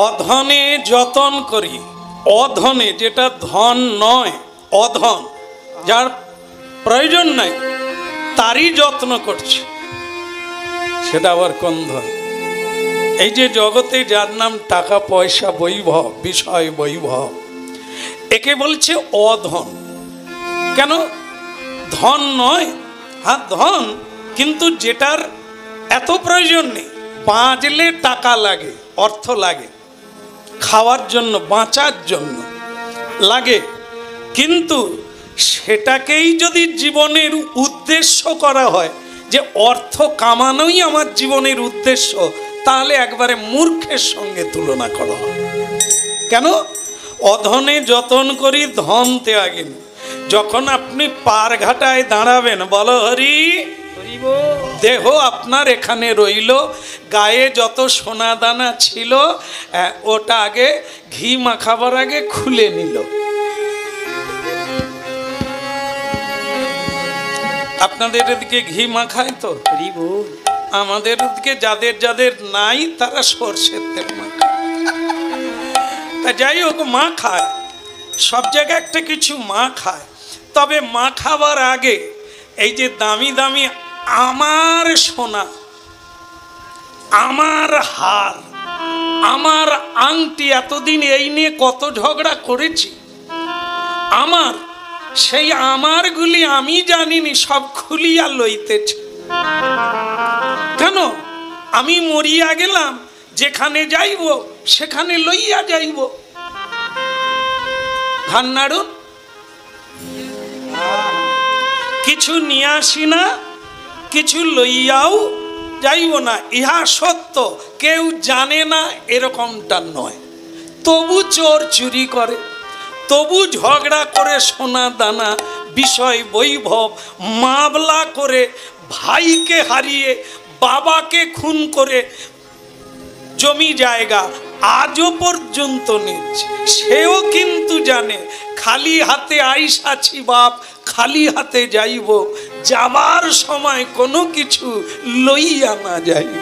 অধনে যতন করি, অধনে যেটা ধন নয়, অধন যার প্রয়োজন নাই তারই যত্ন করছে, সেটা আবার কোন ধন? এই যে জগতে যার নাম টাকা পয়সা বৈভব, বিষয় বৈভব, একে বলছে অধন। কেন? ধন নয়, হ্যাঁ ধন, কিন্তু যেটার এত প্রয়োজন নেই। বাঁচলে টাকা লাগে, অর্থ লাগে, খাওয়ার জন্য, বাঁচার জন্য লাগে, কিন্তু সেটাকেই যদি জীবনের উদ্দেশ্য করা হয় যে অর্থ কামানোই আমার জীবনের উদ্দেশ্য, তাহলে একবারে মূর্খের সঙ্গে তুলনা করা হয়। কেন? অধনে যতন করি ধন ত্যাগিন। যখন আপনি পার ঘাটায় দাঁড়াবেন, বলো হরি, দেহ আপনার এখানে রইল, গায়ে যত সোনা দানা ছিল ওটা আগে ঘি মাখাবার আগে খুলে নিল। আপনাদের এদিকে ঘি মাখায় তো? আমাদের ওদিকে যাদের যাদের নাই তারা সর্ষের তেল মাখায়। তা যাই হোক, মা খায়, সব জায়গায় একটা কিছু মা খায়। তবে মা খাবার আগে এই যে দামি দামি আমার সোনা, আমার হার, আমার আংটি, এতদিন এই নিয়ে কত ঝগড়া করেছি, আমার সেই আমারগুলি আমি জানিনি, সব খুলিয়া লইতেছে। কেন? আমি মরিয়া গেলাম, যেখানে যাইব সেখানে লইয়া যাইব। ঘান নাড়ুন, কিছু নিয়ে আসি না, কিছু লইয়াও যাইব না, ইহা সত্য। কেউ জানে না এরকমটা নয়। তবু চোর চুরি করে, তবু ঝগড়া করে সোনা দানা, বিষয় বৈভব, মামলা করে, ভাইকে হারিয়ে বাবাকে খুন করে জমি জায়গা আজও পর্যন্ত নিচ্ছে। সেও কিন্তু জানে খালি হাতে আইসাছি বাপ, খালি হাতে যাইব, যাবার সময় কোনো কিছু লইয়া না যাইব।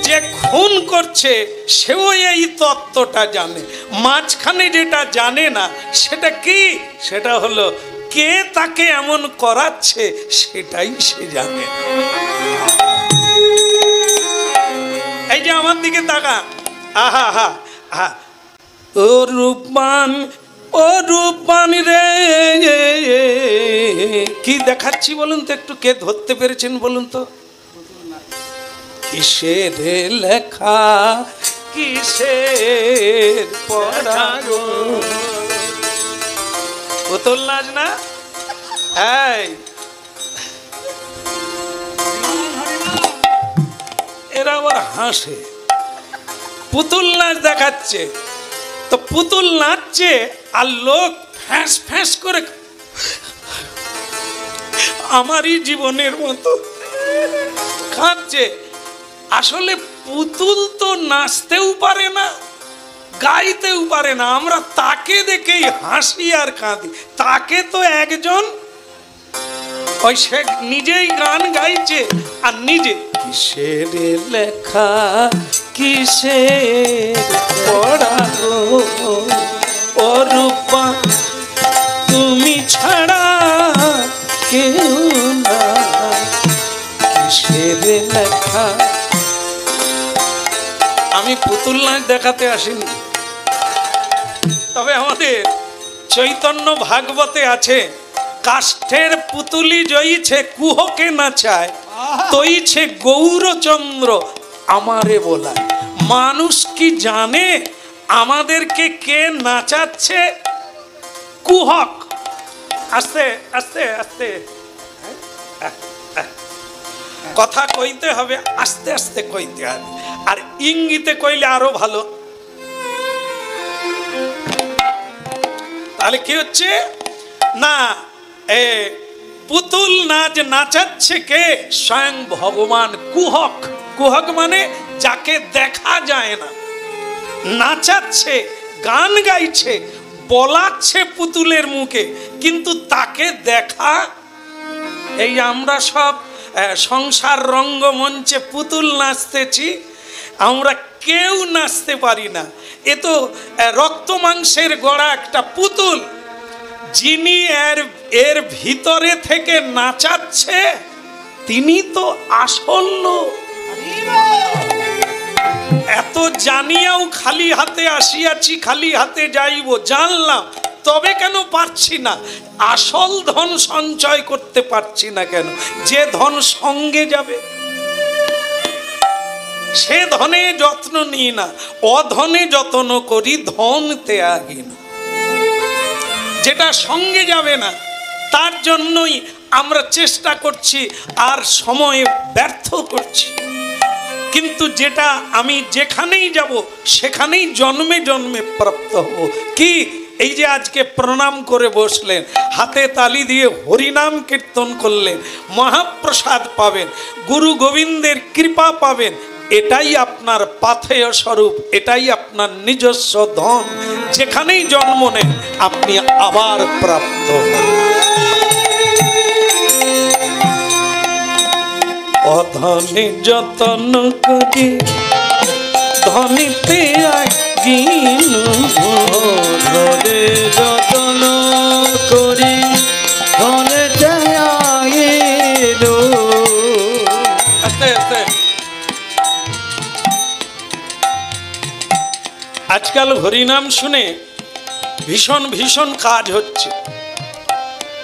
যে খুন করছে সেও এই তত্ত্বটা জানে। মাঝখানে যেটা জানে না সেটা কি? সেটা হলো কে তাকে এমন করাচ্ছে, সেটাই সে জানে। এই যে আমার দিকে তাকা, আহা হা হা, ও রূপবান, ও রূপবান রে, কি দেখাচ্ছি বলুন তো, একটু কে ধরতে পেরেছেন বলুন তো? কিসের লেখা, কিসের পড়া গো, পুতুল নাচ না? এই এরা আবার হাসে, পুতুল নাচ দেখাচ্ছে। তো পুতুল নাচছে আর লোক ফ্যাঁস ফ্যাঁস করে আমারই জীবনের মতো কাঁদছে। আসলে পুতুল তো নাচতেও পারে না, গাইতেও পারে না, আমরা তাকে দেখেই হাসি আর কাঁদি। তাকে তো একজন ওই সে নিজেই গান গাইছে আর নিজে কিসের লেখা, কিসের পড়া গো, ও রূপা তুমি ছাড়া কেউ না, কিসের লেখা। আমি পুতুল নাচ দেখাতে আসিনি, তবে আমাদের চৈতন্য ভাগবতে আছে, কাষ্ঠের পুতুলি জয়ীছে কুহকে নাচায়, তৈছে গৌরচন্দ্র আমারে বলায়। মানুষ কি জানে আমাদেরকে কে নাচাচ্ছে? কুহক। আস্তে আস্তে আস্তে কথা কইতে হবে, আস্তে আস্তে কইতে হবে, আর ইঙ্গিতে কইলে আরো ভালো। তাহলে কি হচ্ছে না, পুতুল নাচ নাচাচ্ছে কে? স্বয়ং ভগবান। কুহক, কুহক মানে যাকে দেখা যায় না, নাচাচ্ছে, গান গাইছে, বলাচ্ছে পুতুলের মুখে, কিন্তু তাকে দেখা। এই আমরা সব সংসার রঙ্গমঞ্চে পুতুল নাচতেছি, আমরা কেউ নাচতে পারি না। এ তো রক্ত মাংসের গড়া একটা পুতুল, যিনি এর ভিতরে থেকে নাচাচ্ছে তিনি তো আসল লোক। এত জানিয়াও খালি হাতে আসিয়াছি, খালি হাতে যাইব, জানলাম তবে কেন পারছি না? আসল ধন সঞ্চয় করতে পারছি না কেন? যে ধন সঙ্গে যাবে সে ধনে যত্ন নিই না, অধনে যত্ন করি, ধন ত্যাগী না। যেটা সঙ্গে যাবে না তার জন্যই আমরা চেষ্টা করছি আর সময় ব্যর্থ করছি। কিন্তু যেটা আমি যেখানেই যাব সেখানেই জন্মে জন্মে প্রাপ্ত হব। কি এই যে আজকে প্রণাম করে বসলেন, হাতে তালি দিয়ে হরিনাম কীর্তন করলেন, মহাপ্রসাদ পাবেন, গুরু গোবিন্দের কৃপা পাবেন, এটাই আপনার পাথেয় স্বরূপ, এটাই আপনার নিজস্ব ধন। যেখানেই জন্ম নেন আপনি আবার প্রাপ্ত হন। অধনে যতন করি ধনিতে আগিনু, ধনে যতন করি ধনেতে আগিনু। আজকাল হরিনাম শুনে ভীষণ ভীষণ কাজ হচ্ছে।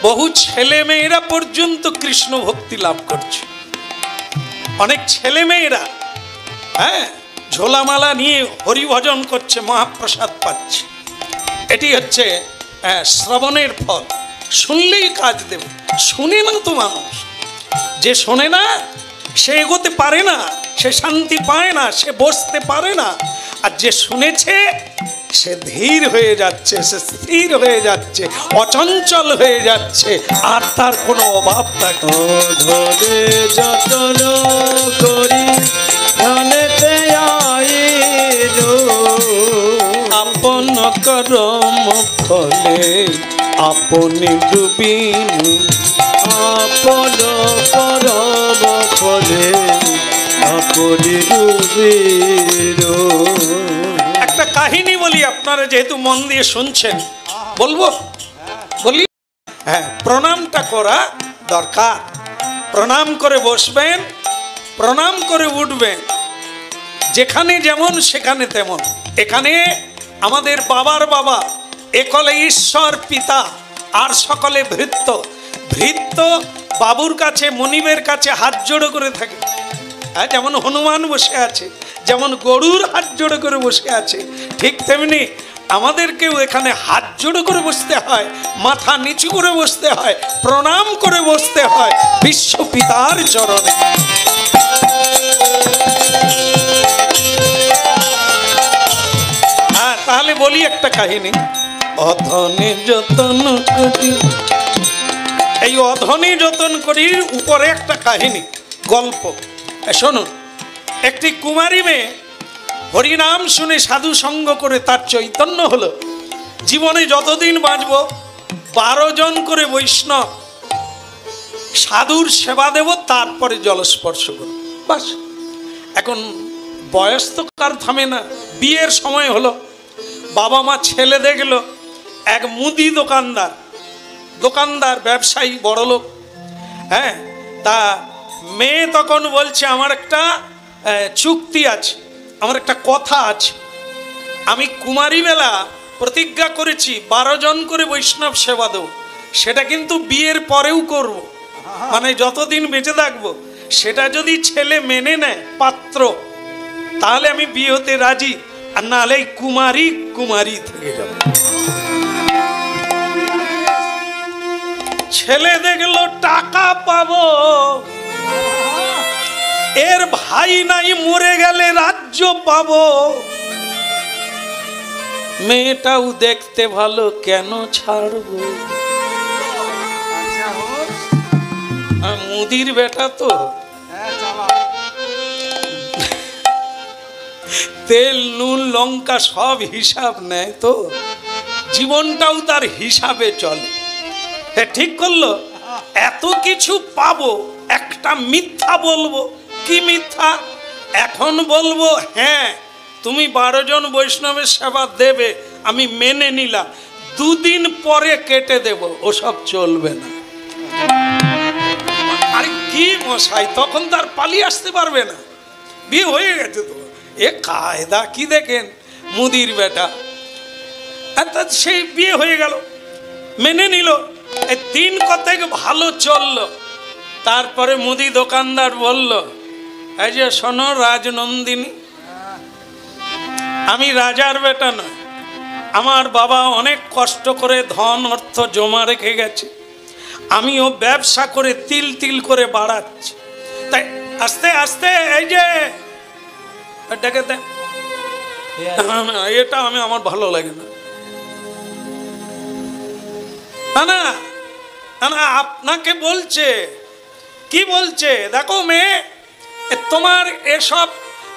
বহু ছেলে মেয়েরা পর্যন্ত কৃষ্ণ ভক্তি লাভ করছে। অনেক ছেলে মেয়েরা ঝোলামালা নিয়ে হরিভজন করছে, মহাপ্রসাদ পাচ্ছে। এটি হচ্ছে শ্রবণের ফল। শুনলেই কাজ দেবে। শুনে না তো মানুষ, যে শোনে না সে এগোতে পারে না, সে শান্তি পায় না, সে বসতে পারে না। আর যে শুনেছে সে ধীর হয়ে যাচ্ছে, সে স্থির হয়ে যাচ্ছে, অচঞ্চল হয়ে যাচ্ছে, আর তার কোনো অভাব থাকে। ধনে যতন করি ধনেতে আগিনু, আপন করম ফলে আপনি ডুবিনু, আপন করম ফলে আপনি ডুবিনু। একটা কাহিনী বলি, আপনারা যেহেতু মন দিয়ে শুনছেন, বলবো বলি? হ্যাঁ, প্রণামটা করা দরকার। প্রণাম করে বসবেন, প্রণাম করে উঠবেন। যেখানে যেমন সেখানে তেমন। এখানে আমাদের বাবার বাবা একলে ঈশ্বর পিতা, আর সকলে ভৃত্য। ভৃত্য বাবুর কাছে, মনিবের কাছে হাত জোড়ো করে থাকে। হ্যাঁ, যেমন হনুমান বসে আছে, যেমন গরুর হাত জোড়ো করে বসে আছে, ঠিক তেমনি আমাদেরকেও এখানে হাত জোড়ো করে বসতে হয়, মাথা নিচু করে বসতে হয়, প্রণাম করে বসতে হয় বিশ্ব পিতার চরণে। হ্যাঁ, তাহলে বলি একটা কাহিনী। অধনে যতন করি, এই অধনে যতন করি উপরে একটা কাহিনী, গল্প শুনুন। একটি কুমারী মেয়ে হরিনাম শুনে সাধু সঙ্গ করে তার চৈতন্য হলো। জীবনে যতদিন বাঁচব 12 জন করে বৈষ্ণব সাধুর সেবা দেব, তারপরে জলস্পর্শ করব, বাস। এখন বয়স তো কার থামে না। বিয়ের সময় হলো, বাবা মা ছেলে দেখলো। এক মুদি দোকানদার ব্যবসায়ী, বড়লোক। হ্যাঁ, তা মেয়ে তখন বলছে আমার একটা চুক্তি আছে, আমার একটা কথা আছে। আমি কুমারী বেলা প্রতিজ্ঞা করেছি 12 জন করে বৈষ্ণব সেবা দেব। সেটা কিন্তু বিয়ের পরেও করব, মানে যতদিন বেঁচে থাকবো। সেটা যদি ছেলে মেনে নেয় পাত্র, তাহলে আমি বিয়ে হতে রাজি, আর নাহলে কুমারী থেকে যাব। ছেলে দেখলো টাকা পাবো, এর ভাই নাই, মরে গেলে রাজ্য পাবো। মেয়েটাও দেখতে ভালো, কেন ছাড়বো? মুদির বেটা তো, তেল নুন লঙ্কা সব হিসাব নেয় তো, জীবনটাও তার হিসাবে চলে। ঠিক করলো, এত কিছু পাবো, একটা মিথ্যা বলবো। কি মিথ্যা? এখন বলবো হ্যাঁ তুমি 12 জন বৈষ্ণবের সেবা দেবে, আমি মেনে নিলাম, 2 দিন পরে কেটে দেব, ওসব চলবে না। আরে কি মশাই, তখন তার পালিয়ে আসতে পারবে না, বিয়ে হয়ে গেছে তো। এ কায়দা কি দেখেন মুদির বেটা, অর্থাৎ সেই বিয়ে হয়ে গেল, মেনে নিল, এই 3 কতক ভালো চললো। তারপরে মুদি দোকানদার বলল, এই যে শোনো রাজনন্দিনী, আমি রাজার বেটা নয়, আমার বাবা অনেক কষ্ট করে ধন অর্থ জমা রেখে গেছে, আমিও ব্যবসা করে তিল তিল করে বাড়াচ্ছি, তাই আস্তে আস্তে এই যে ডেকে দেন, এটা আমি আমার ভালো লাগে না, না না না আপনাকে বলছে, কি বলছে দেখো মেয়ে, তোমার এসব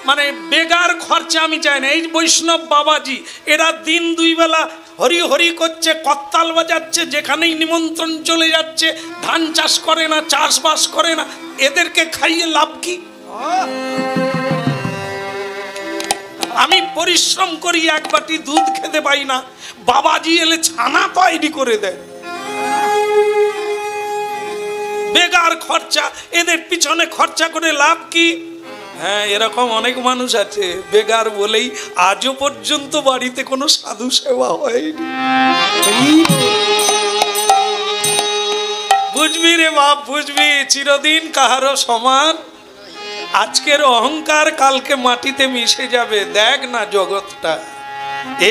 মানে বেগার খরচা আমি চাই না। এই বৈষ্ণব বাবাজি এরা দিন 2 বেলা হরি হরি করছে, করতাল বাজাচ্ছে, যেখানেই নিমন্ত্রণ চলে যাচ্ছে, ধান চাষ করে না, চাষবাস করে না, এদেরকে খাইয়ে লাভ কি? আমি পরিশ্রম করি, 1 বাটি দুধ খেতে পাই না, বাবাজি এলে ছানা তৈরি করে দেয়, বেগার খরচা, এদের পিছনে খরচা করে লাভ কি? হ্যাঁ, এরকম অনেক মানুষ আছে, বেগার বলেই আজও পর্যন্ত বাড়িতে কোনো সাধু সেবা হয়নি। বুঝবি রে বাপ, বুঝবি, চিরদিন কাহারও সমান, আজকের অহংকার কালকে মাটিতে মিশে যাবে। দেখ না জগৎটা,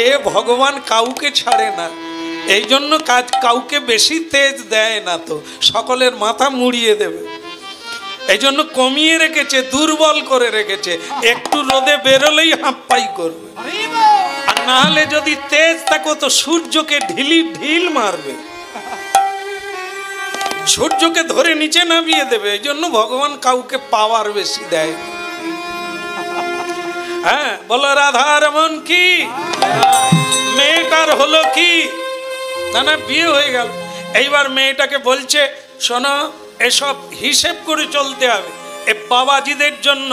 এ ভগবান কাউকে ছাড়ে না, এই জন্য কাউকে বেশি তেজ দেয় না, তো সকলের মাথা মুড়িয়ে দেবে, এই জন্য কমিয়ে রেখেছে, দুর্বল করে রেখেছে, একটু রোদে বেরোলেই হাঁপাই করবে, আর না হলে যদি তেজ থাকো তো সূর্যকে ঢিল মারবে, সূর্যকে ধরে নিচে নামিয়ে দেবে, এই জন্য ভগবান কাউকে পাওয়ার বেশি দেয়। হ্যাঁ বলো রাধার মন কি, মেয়েটার হলো কি, না না বিয়ে হয়ে গেল, এইবার মেয়েটাকে বলছে শোনো এসব হিসেব করে চলতে হবে, এই বাবাজিদের জন্য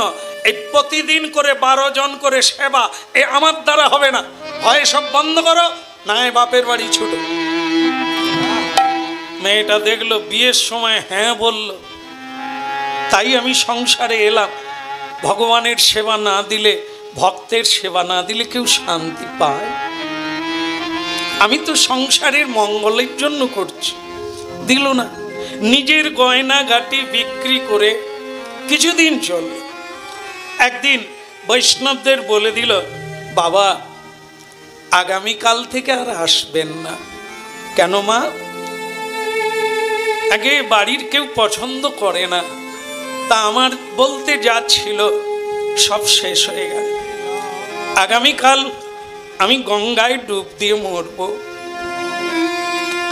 এই প্রতিদিন করে 12 জন করে সেবা, এ আমার দ্বারা হবে না, হয় সব বন্ধ করো, না বাপের বাড়ি ছুটো। মেয়েটা দেখলো বিয়ের সময় হ্যাঁ বলল, তাই আমি সংসারে এলাম, ভগবানের সেবা না দিলে, ভক্তের সেবা না দিলে কেউ শান্তি পায়? আমি তো সংসারের মঙ্গলের জন্য করছি, দিল না, নিজের গয়না গাটি বিক্রি করে কিছুদিন চলল। একদিন বৈষ্ণবদের বলে দিল, বাবা আগামীকাল থেকে আর আসবেন না। কেন মা? আগে বাড়ির কেউ পছন্দ করে না, তা আমার বলতে যা ছিল সব শেষ হয়ে গেল, আগামীকাল আমি গঙ্গায় ডুব দিয়ে মরব।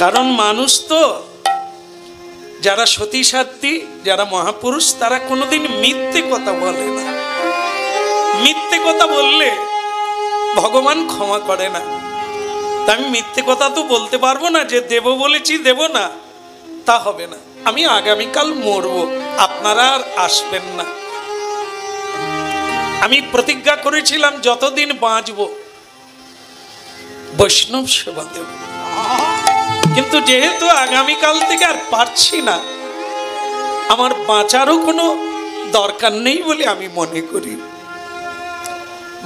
কারণ মানুষ তো, যারা সতী সাধ্বী, যারা মহাপুরুষ, তারা কোনোদিন মিথ্যে কথা বলে না, মিথ্যে কথা বললে ভগবান ক্ষমা করে না। তা আমি মিথ্যে কথা তো বলতে পারবো না যে দেব বলেছি দেব না, তা হবে না, আমি আগামীকাল মরব, আপনারা আর আসবেন না। আমি প্রতিজ্ঞা করেছিলাম যতদিন বাঁচব বৈষ্ণব সেবা দেব, কিন্তু যেহেতু আগামীকাল থেকে আর পারছি না, আমার বাঁচারও কোনো দরকার নেই বলে আমি মনে করি।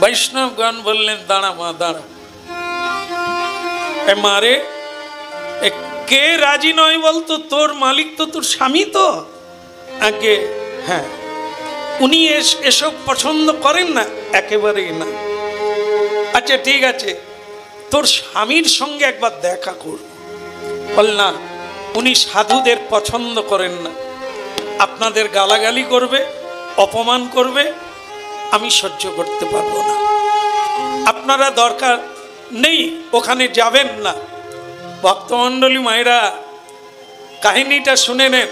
বৈষ্ণবগণ বললেন, দাঁড়া মা দাঁড়া, মারে কে রাজি নয় বলতো? তোর মালিক তো তোর স্বামী তো। আগে হ্যাঁ, উনি এসব পছন্দ করেন না? একেবারেই না। আচ্ছা ঠিক আছে, তোর স্বামীর সঙ্গে একবার দেখা কর। বল না, উনি সাধুদের পছন্দ করেন না, আপনাদের গালাগালি করবে, অপমান করবে, আমি সহ্য করতে পারবো না, আপনারা দরকার নেই ওখানে যাবেন না। ভক্তমণ্ডলী মায়েরা কাহিনীটা শুনে নেন।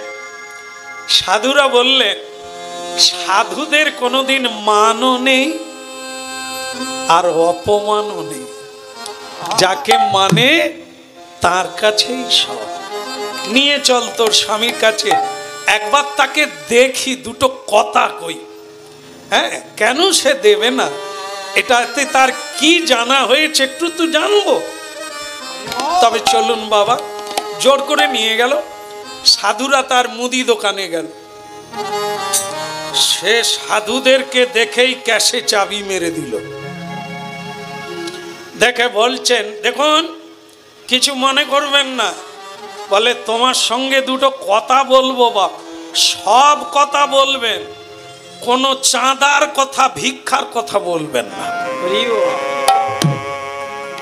সাধুরা বললেন, সাধুদের কোনোদিন মানও নেই আর অপমানও নেই, যাকে মানে তার কাছেই সব। নিয়ে চল তোর স্বামীর কাছে, একবার তাকে দেখি, দুটো কথা কই। হ্যাঁ, কেন সে দেবে না? এটাতে তার কি জানা হয়েছে একটু তো জানবো। তবে চলুন বাবা, জোর করে নিয়ে গেল। সাধুরা তার মুদি দোকানে গেল। সে সাধুদেরকে দেখেই ক্যাশে চাবি মেরে দিল। দেখে বলছেন, দেখুন কিছু মনে করবেন না, বলে তোমার সঙ্গে দুটো কথা বলবো বাপ। সব কথা বলবেন, কোনো চাঁদার কথা ভিক্ষার কথা বলবেন না।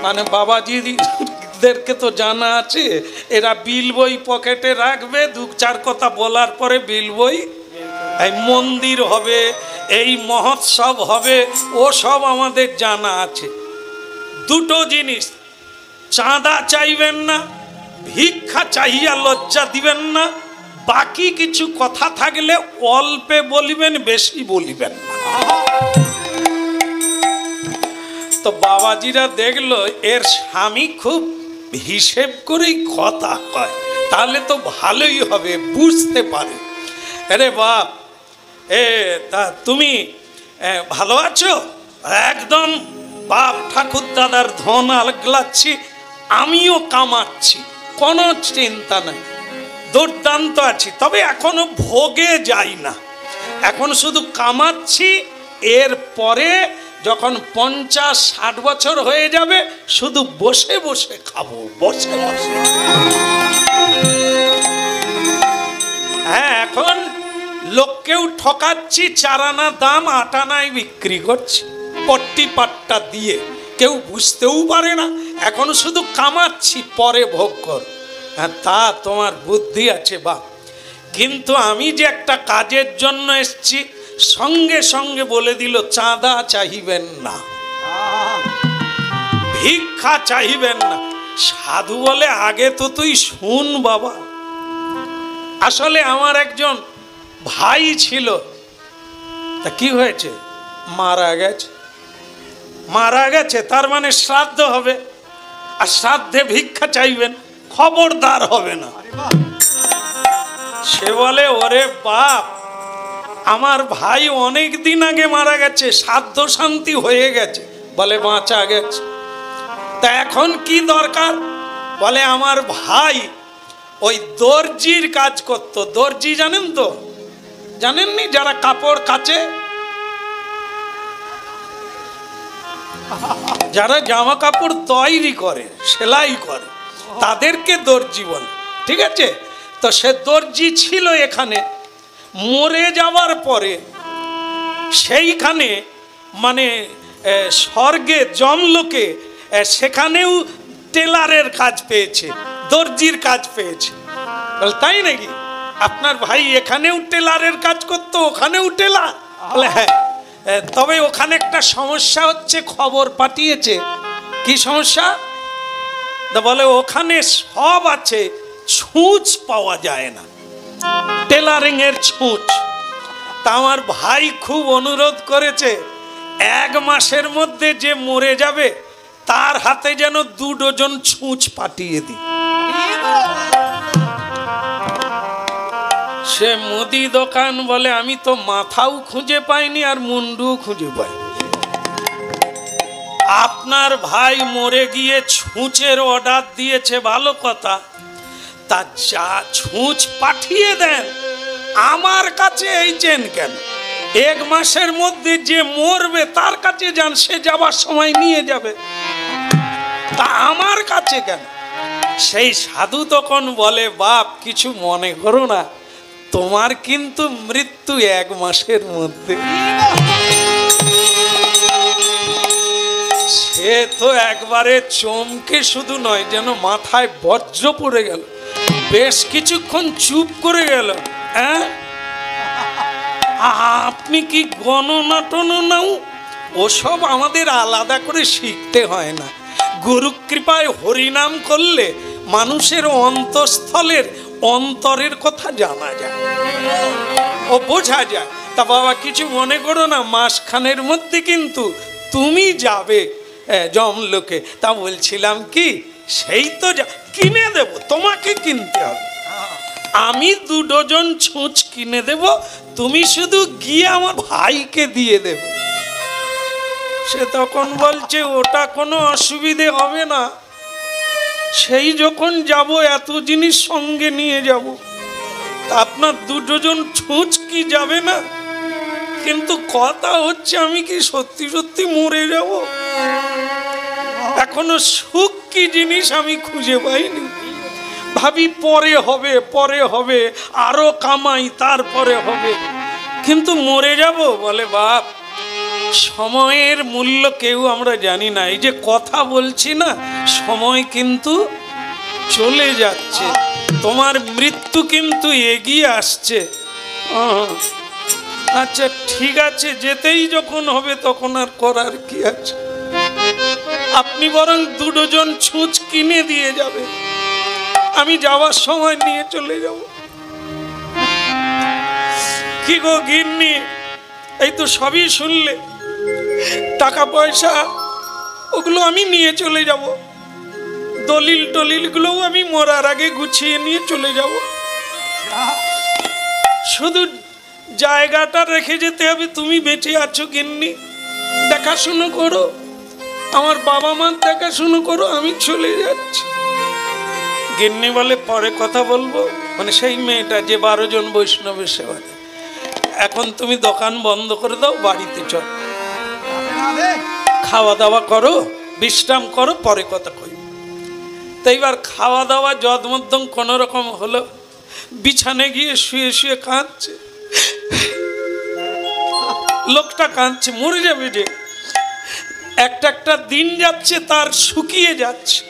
মানে বাবাজিদেরকে তো জানা আছে, এরা বিল বই পকেটে রাখবে, দু চার কথা বলার পরে বিল বই, এই মন্দির হবে, এই মহোৎসব হবে, ও সব আমাদের জানা আছে। দুটো জিনিস, চাঁদা চাইবেন না, ভিক্ষা চাইয়া লজ্জা দিবেন না, বাকি কিছু কথা থাকলে অল্পে বলিবেন, বেশি বলিবেন না। তো বাবাজিরা দেখলো এর স্বামী খুব হিসেব করেই কথা কয়, তাহলে তো ভালোই হবে, বুঝতে পারে। আরে বাপ, তা তুমি ভালো আছো? একদম বাপ ঠাকুর দাদার ধন আগলাচ্ছি, আমিও কামাচ্ছি, কোনো চিন্তা নাই, দুর্দান্ত আছি। তবে এখনো ভোগে যাই না, এখন শুধু কামাচ্ছি। এর পরে যখন 50-60 বছর হয়ে যাবে, শুধু বসে বসে খাবো, বসে বসে। হ্যাঁ, এখন লোককেও ঠকাচ্ছি, 4 আনা দাম 8 আনায় বিক্রি করছি, পট্টি পাট্টা দিয়ে, কেউ বুঝতেও পারে না। এখন শুধু কামাচ্ছি, পরে ভোগ কর। হ্যাঁ, তা তোমার বুদ্ধি আছে বাপ, কিন্তু আমি যে একটা কাজের জন্য এসছি, সঙ্গে সঙ্গে বলে দিল চাঁদা চাইবেন না, ভিক্ষা চাইবেন না। সাধু বলে, আগে তো তুই শুন বাবা। আসলে আমার একজন ভাই ছিল, তা কি হয়েছে? মারা গেছে। মারা গেছে তার মানে শ্রাদ্ধ হবে, আর শ্রাদ্ধে ভিক্ষা চাইবেন, খবরদার হবে না। সে বলে, ওরে বাপ, আমার ভাই অনেক দিন আগে মারা গেছে, শ্রাদ্ধ শান্তি হয়ে গেছে। বলে, বাঁচা গেছে, তা এখন কি দরকার? বলে, আমার ভাই ওই দর্জির কাজ করত। দর্জি জানেন তো? জানেননি? যারা কাপড় কাচে, যারা জামা কাপড় তৈরি করে, সেলাই করে, তাদেরকে দর্জি বলে, ঠিক আছে? তো সে দর্জি ছিল এখানে। মরে যাওয়ার পরে সেইখানে মানে স্বর্গে জমলোকে সেখানেও টেলারের কাজ পেয়েছে, দর্জির কাজ পেয়েছে। তাই নাকি? আপনার ভাই এখানেও টেলারের কাজ করতো, ওখানেও টেলার? বলে হ্যাঁ। তবে ওখানে একটা সমস্যা হচ্ছে, খবর পাঠিয়েছে। কি সমস্যা? বলে, ওখানে সব আছে, ছুঁচ পাওয়া যায় না, টেলারিং এর ছুঁচ। তা আমার ভাই খুব অনুরোধ করেছে, 1 মাসের মধ্যে যে মরে যাবে তার হাতে যেন 2 ডজন ছুঁচ পাঠিয়ে দিই। সে মুদি দোকান বলে, আমি তো মাথাও খুঁজে পাইনি আর মুন্ডুও খুঁজে পাই। আপনার ভাই মরে গিয়ে ছুঁচের অর্ডার দিয়েছে, ভালো কথা, তা যা ছুঁচ পাঠিয়ে দেন আমার কাছে এইছেন কেন? 1 মাসের মধ্যে যে মরবে তার কাছে যান, সে যাবার সময় নিয়ে যাবে, তা আমার কাছে কেন? সেই সাধু তখন বলে, বাপ কিছু মনে করো না, তোমার কিন্তু মৃত্যু 1 মাসের মধ্যে। সে তো একবারে চমকে শুধু নয়, যেন মাথায় বজ্র পড়ে গেল, বেশ কিছুক্ষণ চুপ করে গেল। হ্যাঁ, আপনি কি গণনা টননাও? ওসব আমাদের আলাদা করে শিখতে হয় না। গুরু কৃপায় হরিনাম করলে মানুষের অন্তঃস্থলের অন্তরের কথা জানা যায়, ও বোঝা যায়। তা বাবা কিছু মনে করো না, মাসখানের মধ্যে কিন্তু তুমি যাবে জমলোকে। তা বলছিলাম কি, সেই তো কিনে দেব, তোমাকে কিনতে হবে। আমি 2 ডজন ছুঁচ কিনে দেব, তুমি শুধু গিয়ে আমার ভাইকে দিয়ে দেবে। সে তখন বলছে ওটা কোনো অসুবিধে হবে না, সেই যখন যাব এত জিনিস সঙ্গে নিয়ে যাব, আপনার 2 ডজন ছুঁচ কি যাবে না? কিন্তু কথা হচ্ছে আমি কি সত্যি সত্যি মরে যাব? এখনো সুখ কি জিনিস আমি খুঁজে পাইনি। ভাবি পরে হবে, পরে হবে, আরো কামাই তারপরে হবে, কিন্তু মরে যাব। বলে বাপ, সময়ের মূল্য কেউ আমরা জানি না। এই যে কথা বলছি না, সময় কিন্তু চলে যাচ্ছে, তোমার মৃত্যু কিন্তু এগিয়ে আসছে। আচ্ছা ঠিক আছে, যেতেই যখন হবে তখন আর করার কি আছে? আপনি বরং 2 ডজন ছুঁচ কিনে দিয়ে যাবে, আমি যাওয়ার সময় নিয়ে চলে যাব। কি গো গিন্নি, এই তো সবই শুনলে, টাকা পয়সা ওগুলো আমি নিয়ে চলে যাব, দলিল টলিলগুলোও আমি মরার আগে গুছিয়ে নিয়ে চলে যাব, শুধু জায়গাটা রেখে যেতে হবে। তুমি বেঁচে আছো গিন্নি, দেখাশুনো করো, আমার বাবা মার দেখাশুনো করো, আমি চলে যাচ্ছি। গিন্নি বলে পরে কথা বলবো। মানে সেই মেয়েটা যে 12 জন বৈষ্ণবের সেবা দেয়, এখন তুমি দোকান বন্ধ করে দাও, বাড়িতে চল, খাওয়া দাওয়া করো, বিশ্রাম করো, পরে কথা কই। তো এইবার খাওয়া দাওয়া যদমধ্যম কোনো রকম হলো, বিছানে গিয়ে শুয়ে শুয়ে কাঁদছে, লোকটা কাঁদছে, মরে যাবে যে। একটা একটা দিন যাচ্ছে, তার শুকিয়ে যাচ্ছে,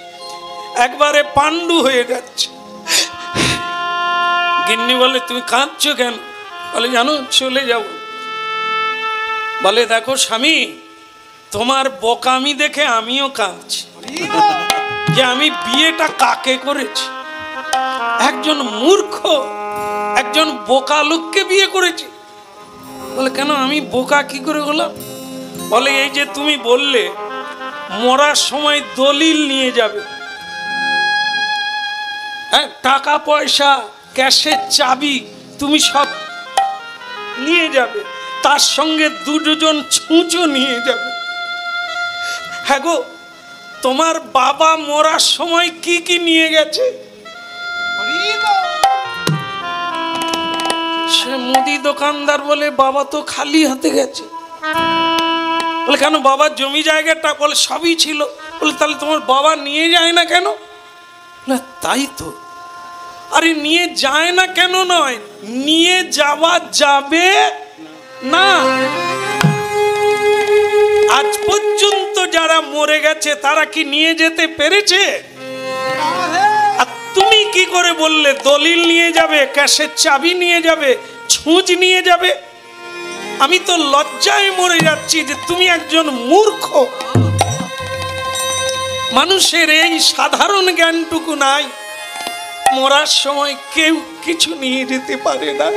একবারে পাণ্ডু হয়ে যাচ্ছে। গিন্নি বলে তুমি কাঁদছো কেন? বলে জানো চলে যাব। বলে দেখো স্বামী, তোমার বোকামি দেখে আমিও কাঁদছি, যে আমি বিয়েটা কাকে করেছি? একজন মূর্খ, একজন বোকা লোককে বিয়ে করেছি। বলে কেন, আমি বোকা কি করে হলাম? বলে এই যে তুমি বললে মরার সময় দলিল নিয়ে যাবে, হ্যাঁ, টাকা পয়সা, ক্যাশের চাবি তুমি সব নিয়ে যাবে, তার সঙ্গে 2 ডজন ছুঁচও নিয়ে যাবে। হ্যাঁ গো, তোমার বাবা মরার সময় কি কি নিয়ে গেছে? সে মুদি দোকানদার বলে বাবা তো খালি হাতে গেছে। বলে কেন, বাবার জমি জায়গাটা? বলে সবই ছিল। বলে তাহলে তোমার বাবা নিয়ে যায় না কেন? না তাই তো। আরে নিয়ে যায় না কেন নয়, নিয়ে যাওয়া যাবে না। আজ পর্যন্ত যারা মরে গেছে তারা কি নিয়ে যেতে পেরেছে? আর তুমি কি করে বললে দলিল নিয়ে যাবে, ক্যাশের চাবি নিয়ে যাবে, ছুঁচ নিয়ে যাবে? আমি তো লজ্জায় মরে যাচ্ছি যে তুমি একজন মূর্খ। মানুষের এই সাধারণ জ্ঞানটুকু নাই, মরার সময় কেউ কিছু নিয়ে যেতে পারে না,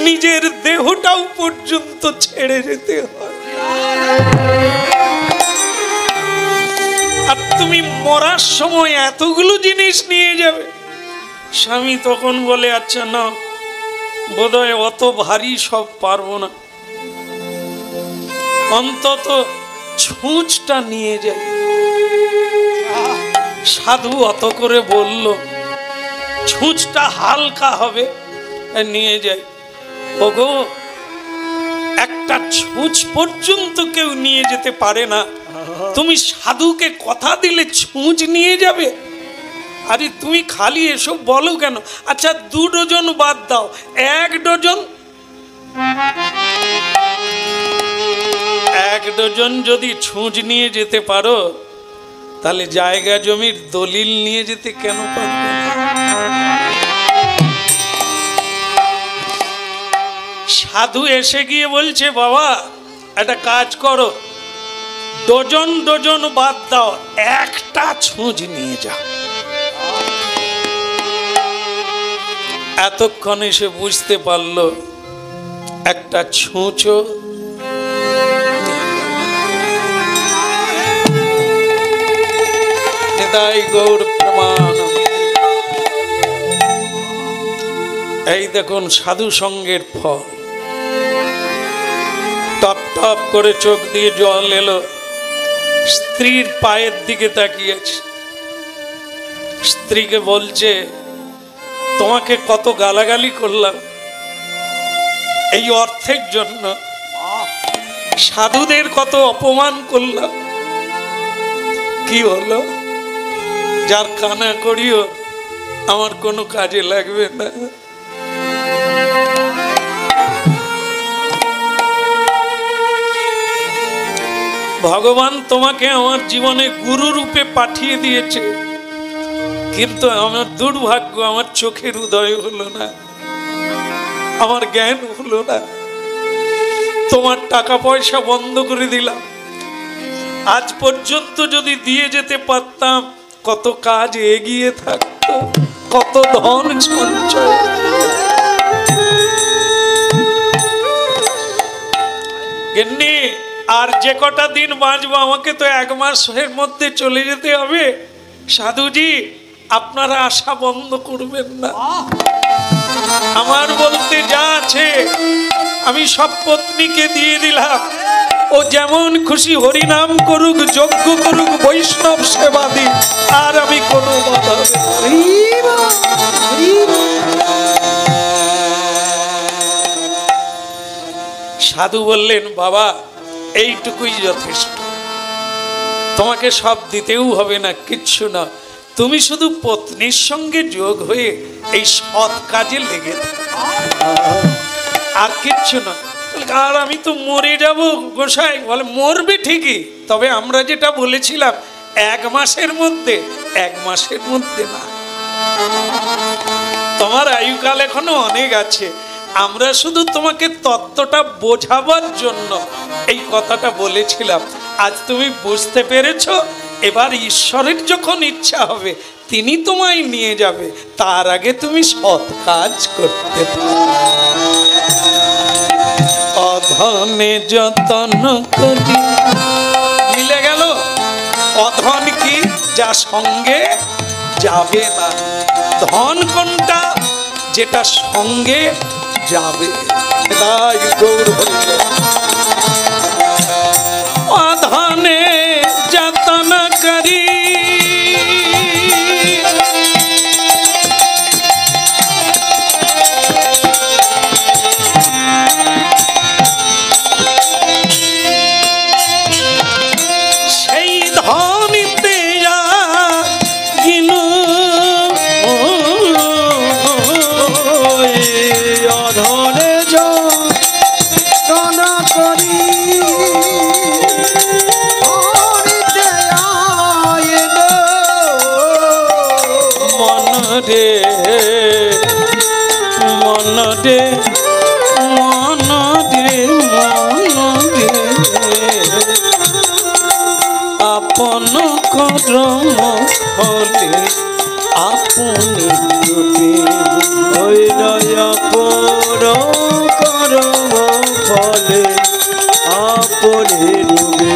নিজের দেহটাও পর্যন্ত ছেড়ে যেতে হয়। আর তুমি মরার সময় এতগুলো জিনিস নিয়ে যাবে। স্বামী তখন বলে আচ্ছা না, বোধহয় অত ভারী সব পারবো না, অন্তত ছুঁচটা নিয়ে যাই। সাধু অত করে বলল, ছুঁচটা হালকা হবে, নিয়ে যাই। ওগো, একটা ছুঁচ পর্যন্ত কেউ নিয়ে যেতে পারে না, তুমি সাধুকে কথা দিলে ছুঁচ নিয়ে যাবে? আরে তুমি খালি এসব বলো কেন? আচ্ছা 2 ডজন বাদ দাও, 1 ডজন, 1 ডজন যদি ছুঁচ নিয়ে যেতে পারো, তাহলে জায়গা জমির দলিল নিয়ে যেতে কেন পারবে? সাধু এসে গিয়ে বলছে বাবা একটা কাজ করো, ডজন ডজন বাদ দাও, একটা ছুঁচ নিয়ে যাও। এতক্ষণে সে বুঝতে পারলো একটা ছুঁচো নিতাই গৌর প্রমাণ। এই দেখুন সাধু সঙ্গের ফল। টপ টপ করে চোখ দিয়ে জল এলো, স্ত্রীর পায়ের দিকে তাকিয়েছে, স্ত্রীকে বলছে তোমাকে কত গালাগালি করলাম এই অর্থের জন্য, সাধুদের কত অপমান করলাম, কি হলো? যার কানা করিও আমার কোনো কাজে লাগবে না। ভগবান তোমাকে আমার জীবনে গুরু রূপে পাঠিয়ে দিয়েছে, কিন্তু আমার দুর্ভাগ্য আমার চোখের উদয় হলো না, আমার জ্ঞান হলো না। তোমার টাকা পয়সা বন্ধ করে দিলাম, আজ পর্যন্ত যদি দিয়ে যেতে পারতাম কত কাজ এগিয়ে থাকতো, কত ধন সঞ্চয়। গিন্নি আর যে কটা দিন বাঁচবো আমাকে তো 1 মাসের মধ্যে চলে যেতে হবে। সাধুজি আপনারা আশা বন্ধ করবেন না, আমার বলতে যা আছে আমি সব পত্নীকে দিয়ে দিলাম, ও যেমন খুশি হরিনাম করুক, যজ্ঞ করুক, বৈষ্ণব সেবা দিক, আর আমি কোনো বাধা দেব না। সাধু বললেন বাবা এইটুকুই যথেষ্ট, তোমাকে সব দিতেও হবে না, কিচ্ছু না, তুমি শুধু পত্নীর সঙ্গে যোগ হয়ে এই সৎ কাজে লেগে আর কিচ্ছু না। আর আমি তো মরে যাব গোসাই। বলে মরবে ঠিকই, তবে আমরা যেটা বলেছিলাম 1 মাসের মধ্যে, 1 মাসের মধ্যে না, তোমার আয়ুকাল এখনো অনেক আছে। আমরা শুধু তোমাকে তত্ত্বটা বোঝাবার জন্য এই কথাটা বলেছিলাম, আজ তুমি বুঝতে পেরেছো। এবার ঈশ্বরের যখন ইচ্ছা হবে তিনি তোমায় নিয়ে যাবে, তার আগে তুমি সৎ কাজ করতে পারো। অধনে যতন করি, মিলে গেল। অধন কি? যা সঙ্গে যাবে না। ধন কোনটা? যেটা সঙ্গে যাবে। অধনে যতন করি, সেই ধনিতে গিনু অধনে যতন করি, মনরে মনরে মনরে মনরে আপন করম ফলে আপনি রূপে আপন করম ফলে আপনি রূপে।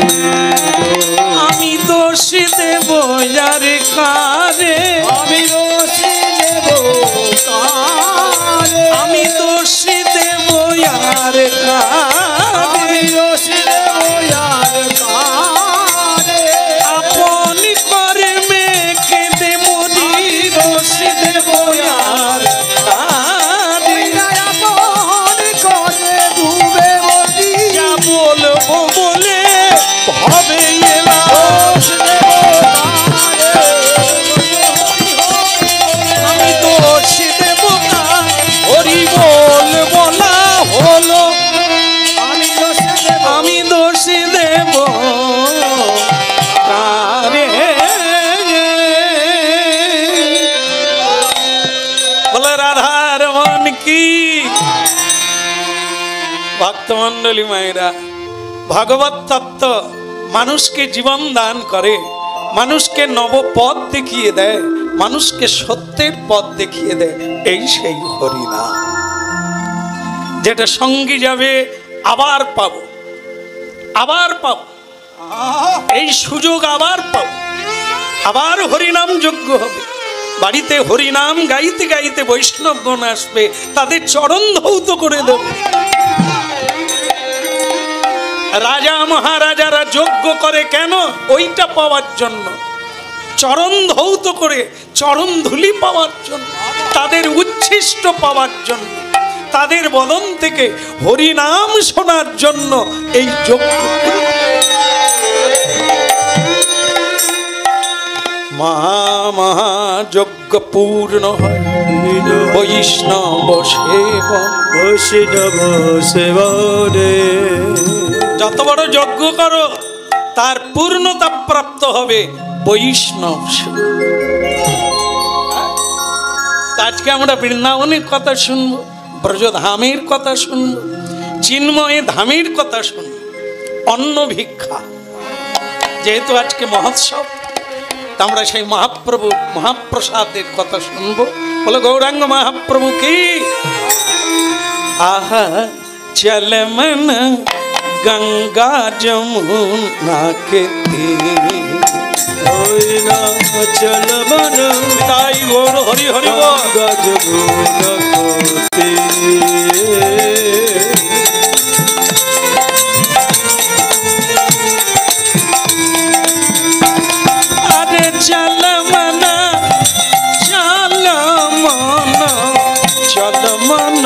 আমি দোষী দেব যার কারে, আমি দোষী দেব কারে, আমি দোষী দেব যার কারে, আমি দোষী দেব যার কারে, আপন কর্মে কেঁদে মরি, দোষী দেব যার কারে, আপন করে ডুবে মরি, যা বলবো বলে ভবে এলাম, দোষ দেব কারে, আমি দোষী দেব কার, হরি বল বলা হলো, আমি দোষী দেব, আমি দোষী দেব কারে। বলে রাধার মন কি। ভক্তমণ্ডলী মায়েরা, ভগবত তত্ত্ব মানুষকে জীবন দান করে, মানুষকে নবপথ দেখিয়ে দেয়, মানুষকে সত্যের পথ দেখিয়ে দেয়, এই সেই হরিনাম, যেটা সঙ্গে যাবে আবার পাবো, আবার পাবো, এই সুযোগ আবার পাবো, আবার হরিনাম যজ্ঞ হবে, বাড়িতে হরিনাম গাইতে গাইতে বৈষ্ণবগণ আসবে, তাদের চরণ ধৌত করে দেব। রাজা মহারাজারা যজ্ঞ করে কেন? ওইটা পাওয়ার জন্য, চরণ ধৌত করে চরণ ধুলি পাওয়ার জন্য, তাদের উচ্ছিষ্ট পাওয়ার জন্য, তাদের বদন থেকে হরিনাম শোনার জন্য এই যজ্ঞ। মহাযজ্ঞ পূর্ণ হয় বৈষ্ণব সেবন। বৈষ্ণব সেবনে যত বড় যজ্ঞ করো তার পূর্ণতা প্রাপ্ত হবে বৈষ্ণব সেবন। আজকে আমরা বৃন্দাবনের কথা শুনবো, ব্রজধামের কথা শুনবো, চিন্ময় ধামের কথা শুনবো, অন্ন ভিক্ষা। যেহেতু আজকে মহোৎসব, আমরা সেই মহাপ্রভু মহাপ্রসাদের কথা শুনবো। বলে গৌরাঙ্গ মহাপ্রভু কি? আহা চল মন গঙ্গা যমুনা কে চল মন তাই গৌর হরি হরি গঙ্গা যমুনা কোতে। আরে চল মন চল মন চল মন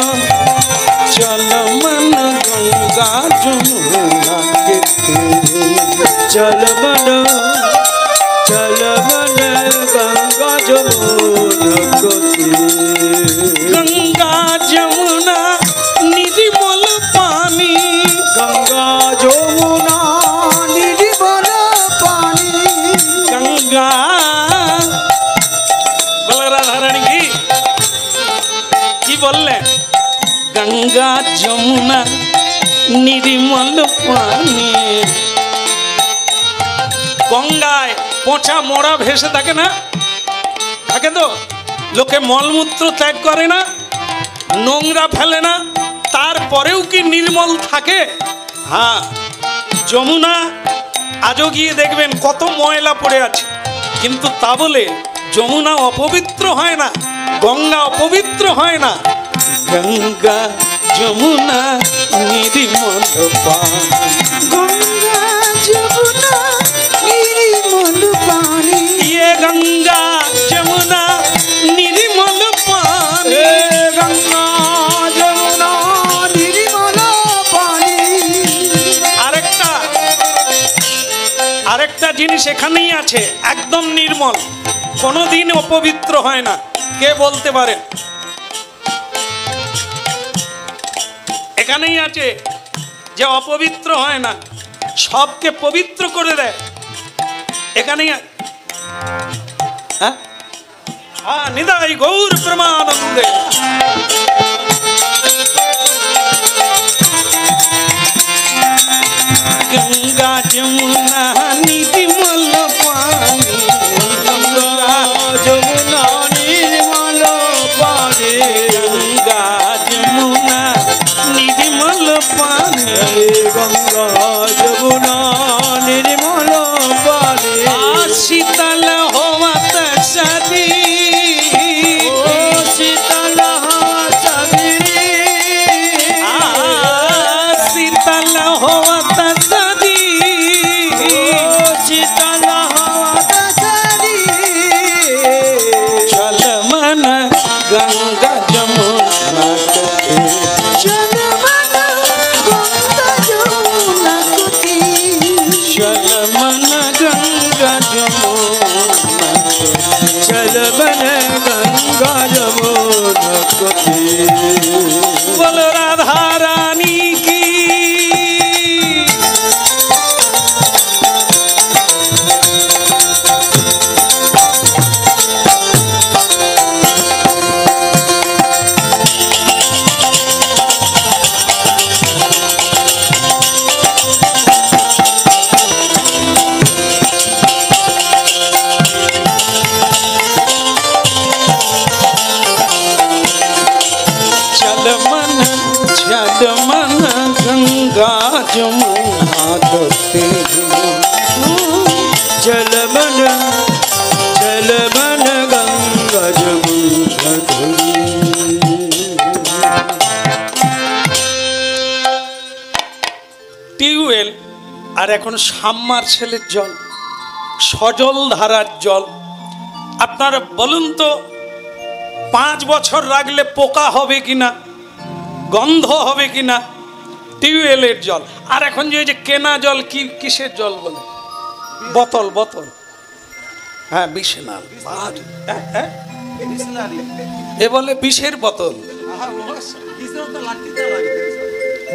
চল মন গঙ্গা যমুনা কে চল মন গঙ্গা যমুনা কোতে। গঙ্গা যমুনা নির্মল পানি, গঙ্গা যমুনা নির্মল পানি। গঙ্গা বলে রাধারানী কি বললেন? গঙ্গা যমুনা নির্মল পানি। গঙ্গায় পচা মোড়া ভেসে থাকে না? থাকে তো, লোকে মলমূত্র ত্যাগ করে না, নোংরা ফেলে না, তারপরেও কি নির্মল থাকে? হ্যাঁ, যমুনা আজও গিয়ে দেখবেন কত ময়লা পড়ে আছে, কিন্তু তা বলে যমুনা অপবিত্র হয় না, গঙ্গা অপবিত্র হয় না। গঙ্গা যমুনা নির্মল পানি, গঙ্গা যমুনা নির্মল পানি। ইয়ে গঙ্গা যমুনা নির্মল পানি। গঙ্গা যমুনা নির্মল পানি। আরেকটা জিনিস এখানেই আছে, একদম নির্মল, কোনোদিন অপবিত্র হয় না। কে বলতে পারেন? এখানেই আছে যে অপবিত্র হয় না, সবকে পবিত্র করে দেয়। এখানেই হ্যাঁ, নিদাই গৌর প্রেমানন্দে। গঙ্গা যমুনা নির্মল পানি, গঙ্গা যমুনা নির্মল পানি। গঙ্গা যমুনা নির্মল পানি। গঙ্গা যমুনা নির্মল পানি। শীতল হওয়াত সদি, শীতল হওয়া চাঁদনি। শীতল হওয়াত সদি, শীতল হওয়া চাঁদনি। চল মন গঙ্গা যমুনা চল মন গঙ্গা যমুনা কোতে। চল মন গঙ্গা যমুনা চল মন গঙ্গা যমুনা কোতে। বল রাধা রানী কি। गंगा जमुना करते चल मन गंगा আর এখন সাবমার্সেলের জল, সজল ধারার জল। আপনারা বলুন তো 5 বছর রাখলে পোকা হবে কিনা, গন্ধ হবে কিনা? টিউবওয়েলের জল। আর এখন যে কেনা জল, কিসের জল বলে? বোতল বোতল, হ্যাঁ বিশনাল, এ বলে বিষের বোতল।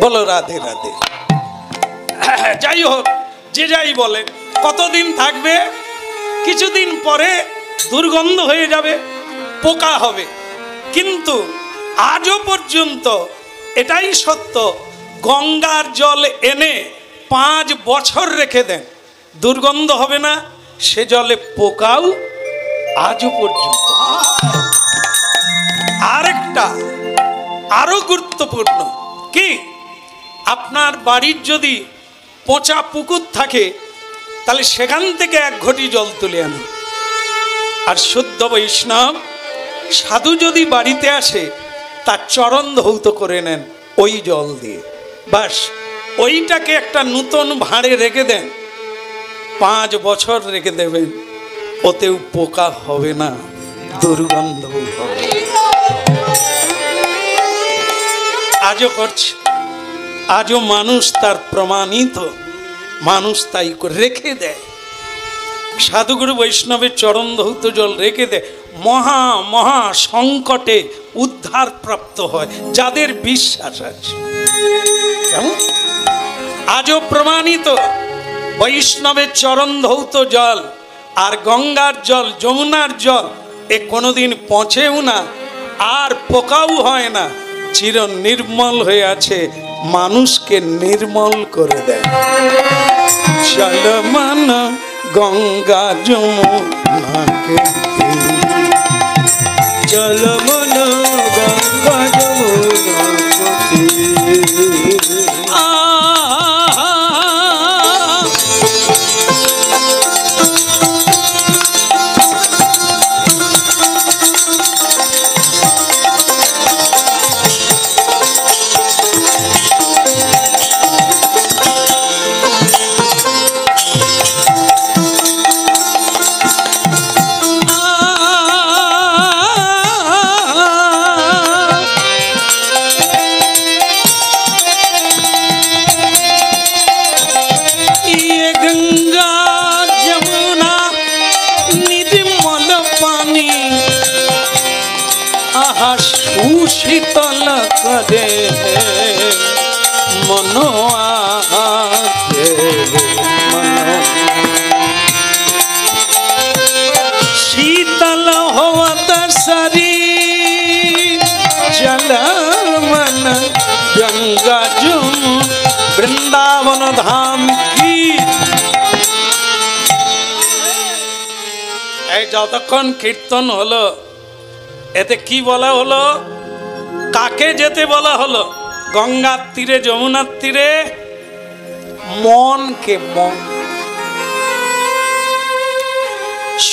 বলো রাধে রাধে। যাই হোক, যে যাই বলে, কতদিন থাকবে? কিছুদিন পরে দুর্গন্ধ হয়ে যাবে, পোকা হবে। কিন্তু আজও পর্যন্ত এটাই সত্য, গঙ্গার জল এনে 5 বছর রেখে দেন, দুর্গন্ধ হবে না, সে জলে পোকাও আজও পর্যন্ত। আরেকটা আরো গুরুত্বপূর্ণ কি, আপনার বাড়ির যদি পচা পুকুর থাকে, তাহলে সেখান থেকে 1 ঘটি জল তুলে আনুন। আর শুদ্ধ বৈষ্ণব সাধু যদি বাড়িতে আসে, তার চরণ ধৌত করে নেন ওই জল দিয়ে, বাস ওইটাকে একটা নূতন ভাঁড়ে রেখে দেন, 5 বছর রেখে দেবেন, ওতেও পোকা হবে না, দুর্গন্ধ হবে। আজও করছে, আজও মানুষ তার প্রমাণিত, মানুষ তাই করে রেখে দেয়। সাধুগুরু বৈষ্ণবের চরণ ধৌত জল রেখে দেয়, মহা মহা সংকটে উদ্ধার প্রাপ্ত হয় যাদের বিশ্বাস আছে। কেমন? আজও প্রমাণিত, বৈষ্ণবের চরণ ধৌত জল আর গঙ্গার জল, যমুনার জল, এ কোনোদিন পচেও না, আর পোকাও হয় না, চির নির্মল হয়ে আছে, মানুষকে নির্মল করে দেয়। চল মন গঙ্গা যমুনাকে, চল মন গঙ্গা যমুনাকে, শীতল করে মন আছে, শীতল হওয়াত শরীর, চল মন গঙ্গা যমুনা বৃন্দাবন ধাম কি। এই যতক্ষণ কীর্তন হলো, এতে কি বলা হলো? কাকে যেতে বলা হলো? গঙ্গার তীরে, যমুনার তীরে মনকে, মন।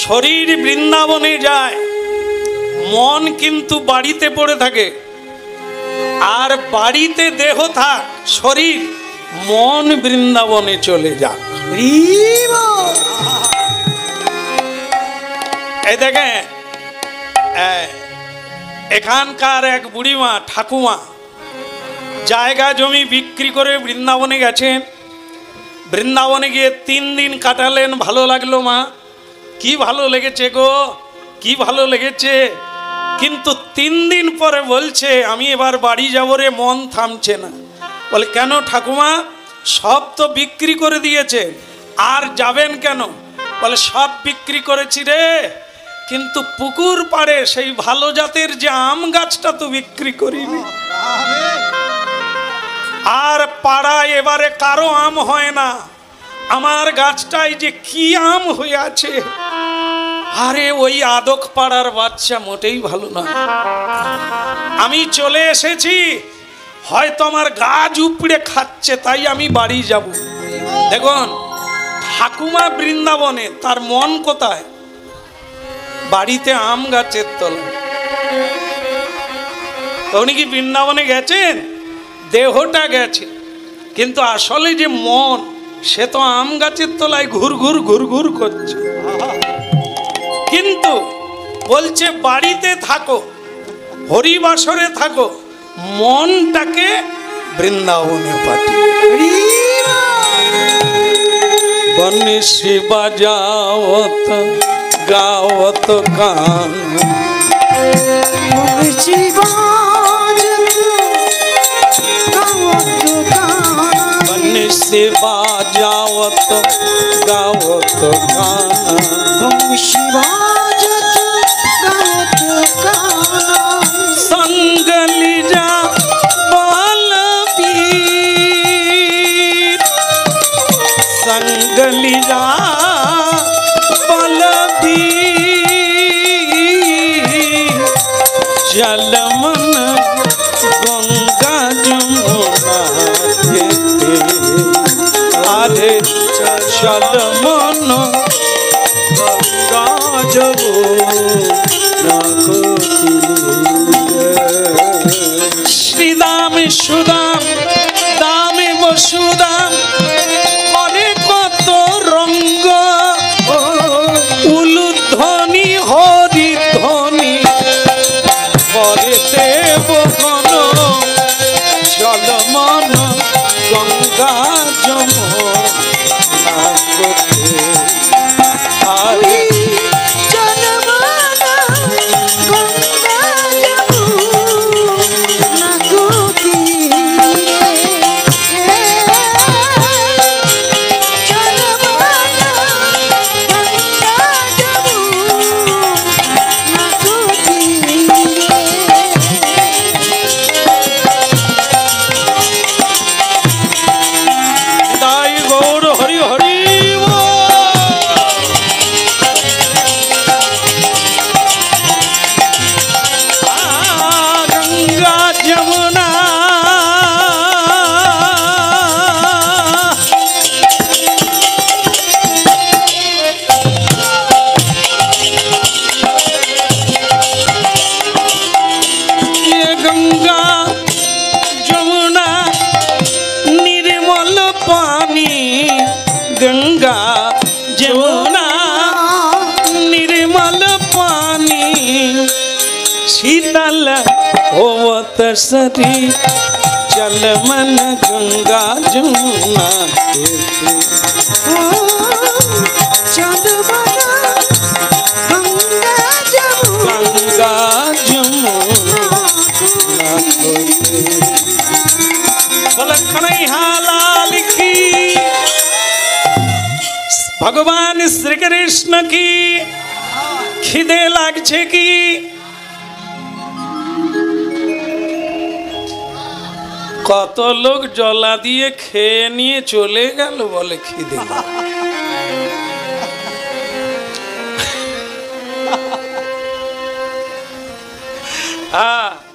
শরীর বৃন্দাবনে যায়, মন কিন্তু বাড়িতে পড়ে থাকে। আর বাড়িতে দেহ থাক, শরীর, মন বৃন্দাবনে চলে যাক। এই দেখেন, এখানকার এক বুড়িমা, ঠাকুমা, জায়গা জমি বিক্রি করে বৃন্দাবনে গেছেন। বৃন্দাবনে গিয়ে 3 দিন কাটালেন। ভালো লাগলো মা? কি ভালো লেগেছে গো, কি ভালো লেগেছে। কিন্তু 3 দিন পরে বলছে, আমি এবার বাড়ি যাবো রে, মন থামছে না। বলে কেন ঠাকুমা? সব তো বিক্রি করে দিয়েছে, আর যাবেন কেন? বলে সব বিক্রি করেছি রে, কিন্তু পুকুর পাড়ে সেই ভালো জাতের যে আম গাছটা তো বিক্রি করিনি। আর পাড়ায় এবারে কারো আম হয় না, আমার গাছটাই যে কি আম হয়ে আছে। আরে ওই আদক পাড়ার বাচ্চা মোটেই ভালো না, আমি চলে এসেছি, হয়তো আমার গাছ উপড়ে খাচ্ছে, তাই আমি বাড়ি যাব। দেখুন, ঠাকুমা বৃন্দাবনে, তার মন কোথায়? বাড়িতে আম গাছের তলায়। উনি কি বৃন্দাবনে গেছেন? দেহটা গেছে, কিন্তু আসলে যে মন, সে তো আম গাছের তলায় ঘুর ঘুর ঘুর ঘুর করছে, কিন্তু বলছে বাড়িতে থাকো, হরিবাসরে থাকো, মনটাকে বৃন্দাবনে পাঠিয়ে বনিশি বাজাওত গাওত গান বনিশি বাজাওত গাওত গান संगली जा बलबीर, संगली जा बलबीर, जलमन गंगा जमुना के आरे जलमन गंगा जमुना को শ্রীদাম সুদাম দামে বসুদাম অনেক কত রঙ্গ উলুধ্বনি হরিধ্বনি করে দেব গণ জলমন গঙ্গা যমুনা কোতে আরে गंगा जमुना निर्मल पानी शीतल होवत सरी जलमन गंगा जमुना गंगा जमुना बोल कन्हैया लाल की भगवान श्री कृष्ण की খিদে লাগছে কি? কত লোক জলা দিয়ে খেয়ে নিয়ে চলে গেল বলে খিদে।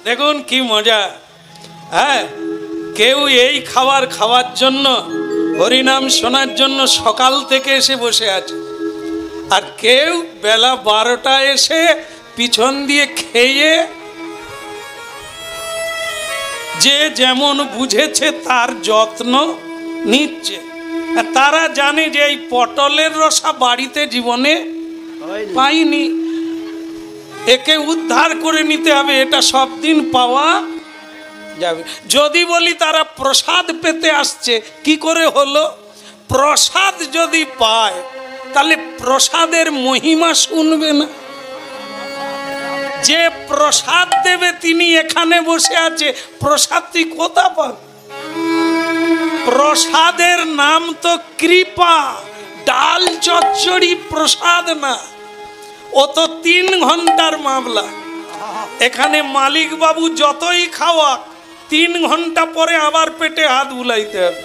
দেখুন কি মজা। হ্যাঁ, কেউ এই খাবার খাওয়ার জন্য হরিনাম শোনার জন্য সকাল থেকে এসে বসে আছে, আর কেউ বেলা 12টায় এসে পিছন দিয়ে খেয়ে যে যেমন বুঝেছে তার যত্ন নিচ্ছে। তারা জানে যে এই পটলের রসা বাড়িতে জীবনে পাইনি, একে উদ্ধার করে নিতে হবে, এটা সব দিন পাওয়া যাবে। যদি বলি তারা প্রসাদ পেতে আসছে, কি করে হলো? প্রসাদ যদি পায় তাহলে প্রসাদের মহিমা শুনবে না। যে প্রসাদ দেবে তিনি এখানে বসে আছে, প্রসাদ তুই কোথা পাবে? প্রসাদের নাম তো কৃপা, ডাল চচ্চড়ি প্রসাদ না, ও তো 3 ঘন্টার মামলা। এখানে মালিক বাবু যতই খাওয়াক 3 ঘন্টা পরে আবার পেটে হাত বুলাইতে হবে।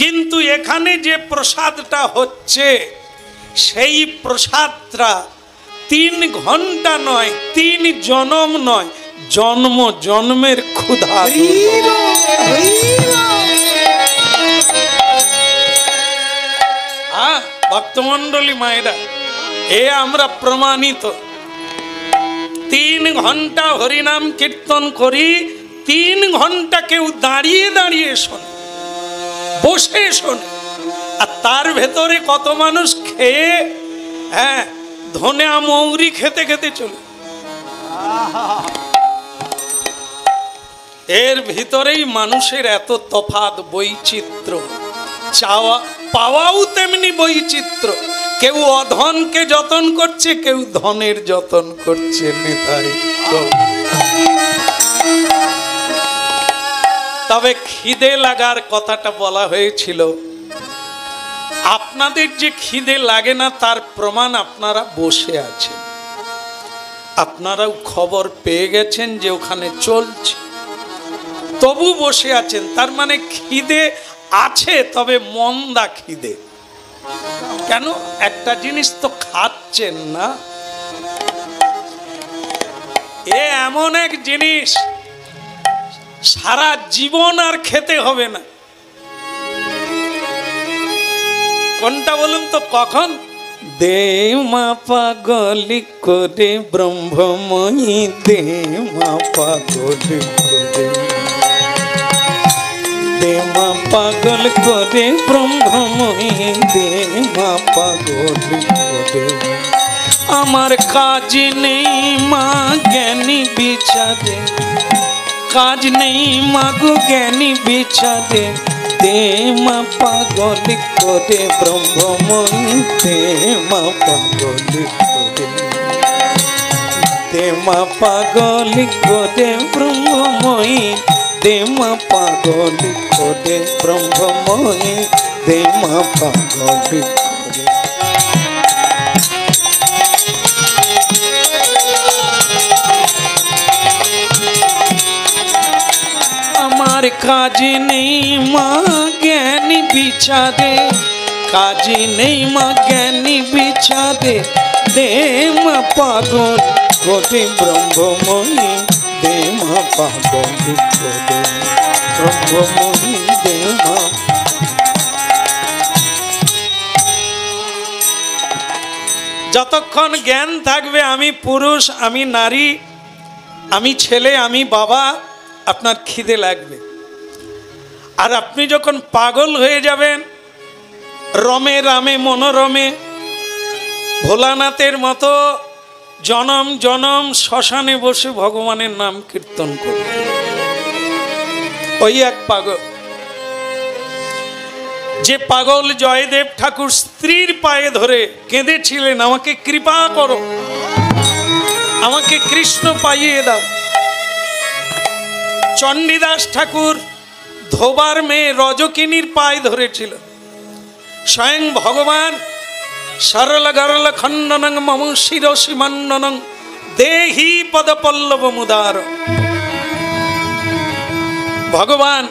কিন্তু এখানে যে প্রসাদটা হচ্ছে সেই প্রসাদটা 3 ঘন্টা নয়, 3 জনম নয়, জন্ম জন্মের ক্ষুধা। ভক্তমন্ডলী মায়েরা, এ আমরা প্রমাণিত। 3 ঘন্টা হরিনাম কীর্তন করি, 3 ঘন্টা কেউ দাঁড়িয়ে দাঁড়িয়ে শোনে। বসে শোনে। আর তার ভেতরে কত মানুষ খেয়ে, হ্যাঁ, ধনে মৌরি খেতে খেতে চলে। এর ভিতরেই মানুষের এত তফাৎ, বৈচিত্র্য, চাওয়া পাওয়াও তেমনি বৈচিত্র্য। কেউ অধনকে যতন করছে, কেউ ধনের যতন করছে। নেতাই তবে খিদে লাগার কথাটা বলা হয়েছিল। আপনাদের যে খিদে লাগে না তার প্রমাণ আপনারা বসে আছেন। আপনারাও খবর পেয়ে গেছেন যে ওখানে চলছে, তবু বসে আছেন। তার মানে খিদে আছে, তবে মন্দা খিদে। কেন? একটা জিনিস তো খাচ্ছেন না। এ এমন এক জিনিস সারা জীবন আর খেতে হবে না। কোনটা বলুন তো? কখন? দে মা পাগলি করে ব্রহ্মময়ী, দে মা পাগলি করে, দে মা পাগল করে ব্রহ্মময়ী, দে মা পাগলি করে। আমার কাজ নেই মা জ্ঞানী বিচারে, কাজ নেই মা গো জ্ঞানী বিচারে, দে মা পাগলি করে ব্রহ্মময়ী, দে মা পাগলি করে, দে মা পাগলি করে ব্রহ্মময়ী, দে মা পাগলি করে ব্রহ্মময়ী, দে মা পাগলি করে। আমার কাজ নেই মা জ্ঞানী বিচারে, কাজ নেই মা জ্ঞানী বিচারে, দে মা পাগল করে ব্রহ্মময়ী, দে মা পাগল করে ব্রহ্মময়ী, দে মা। যতক্ষণ জ্ঞান থাকবে আমি পুরুষ, আমি নারী, আমি ছেলে, আমি বাবা, আপনার খিদে লাগবে। আর আপনি যখন পাগল হয়ে যাবেন, রমে রামে মনোরমে ভোলানাথের মতো জনম জনম শ্মশানে বসে ভগবানের নাম কীর্তন করবে। ওই এক পাগল। যে পাগল জয়দেব ঠাকুর স্ত্রীর পায়ে ধরে কেঁদেছিলেন, আমাকে কৃপা করো, আমাকে কৃষ্ণ পাইয়ে দাও। চণ্ডীদাস ঠাকুর ধোবার মেয়ে রজকিনীর পায়ে ধরেছিল। স্বয়ং ভগবান সরল গরল খণ্ডনং মম শিরসি মণ্ডনং দেহি পদপল্লব মুদার। ভগবান